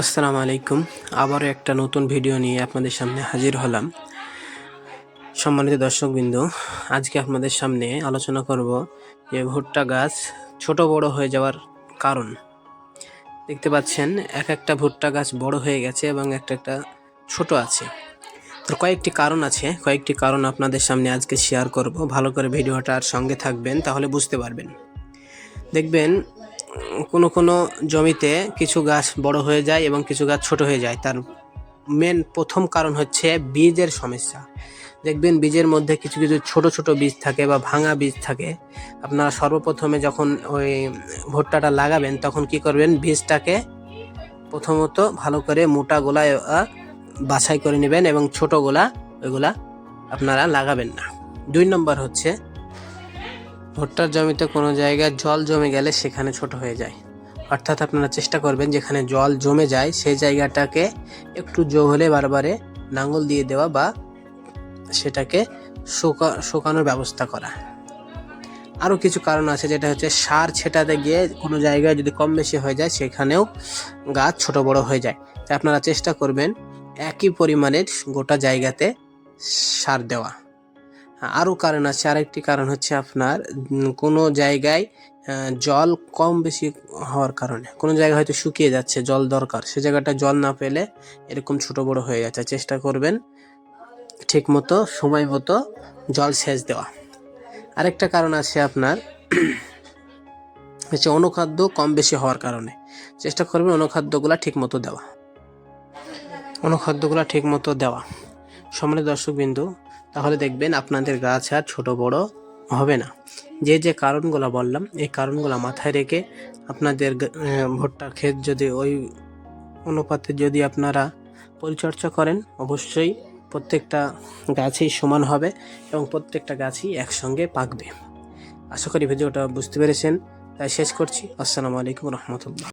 আসসালামু আলাইকুম। আবারও একটা নতুন ভিডিও নিয়ে আপনাদের সামনে হাজির হলাম। সম্মানিত দর্শকবৃন্দ, আজকে আপনাদের সামনে আলোচনা করব যে ভুট্টা গাছ ছোট বড় হয়ে যাওয়ার কারণ। দেখতে পাচ্ছেন এক একটা ভুট্টা গাছ বড় হয়ে গেছে এবং একটা ছোট আছে। তো কয়েকটি কারণ আছে, কয়েকটি কারণ আপনাদের সামনে আজকে শেয়ার করব। ভালো করে ভিডিওটার সঙ্গে থাকবেন, তাহলে বুঝতে পারবেন। দেখবেন কোনো জমিতে কিছু গাছ বড় হয়ে যায় এবং কিছু গাছ ছোট হয়ে যায়। তার প্রথম কারণ হচ্ছে বীজের সমস্যা। দেখবেন বীজের মধ্যে কিছু ছোট ছোট বীজ থাকে বা ভাঙা বীজ থাকে। আপনারা সর্বপ্রথমে যখন ওই ভুট্টাটা লাগাবেন তখন কি করবেন, বীজটাকে প্রথমত ভালো করে মোটা গোলায় বাছাই করে নেবেন এবং ছোটগুলা ওইগুলা আপনারা লাগাবেন না। 2 নম্বর হচ্ছে ভুট্টার জমিতে কোনো জায়গায় জল জমে গেলে সেখানে ছোট হয়ে যায়। অর্থাৎ আপনারা চেষ্টা করবেন যেখানে জল জমে যায় সেই জায়গাটাকে একটু হলে বারবারে লাঙল দিয়ে দেওয়া বা সেটাকে শুকানোর ব্যবস্থা করা। আরও কিছু কারণ আছে, যেটা হচ্ছে সার ছেটাতে গিয়ে কোনো জায়গায় যদি কম বেশি হয়ে যায় সেখানেও গাছ ছোট বড় হয়ে যায়। তাই আপনারা চেষ্টা করবেন একই পরিমাণের গোটা জায়গাতে সার দেওয়া। আরও কারণ আছে, আরেকটি কারণ হচ্ছে আপনার কোনো জায়গায় জল কম বেশি হওয়ার কারণে কোনো জায়গায় হয়তো শুকিয়ে যাচ্ছে, জল দরকার, সে জায়গাটা জল না পেলে এরকম ছোট বড় হয়ে যাচ্ছে। চেষ্টা করবেন ঠিক মতো সময় মতো জল সেচ দেওয়া। আরেকটা কারণ আছে আপনার হচ্ছে অনুখাদ্য কম বেশি হওয়ার কারণে। চেষ্টা করবেন অনুখাদ্যগুলা ঠিক মতো দেওয়া। সম্মানিত দর্শকবিন্দু, তাহলে দেখবেন আপনাদের গাছ আর ছোট বড় হবে না। যে কারণগুলো বললাম এই কারণগুলো মাথায় রেখে আপনাদের ভুট্টার ক্ষেত যদি ওই অনুপাতে যদি আপনারা পরিচর্যা করেন, অবশ্যই প্রত্যেকটা গাছই সমান হবে এবং প্রত্যেকটা গাছই একসঙ্গে পাকবে। আশা করি ভিডিওটা বুঝতে পেরেছেন, তাই শেষ করছি। আসসালামু আলাইকুম রহমতুল্লাহ।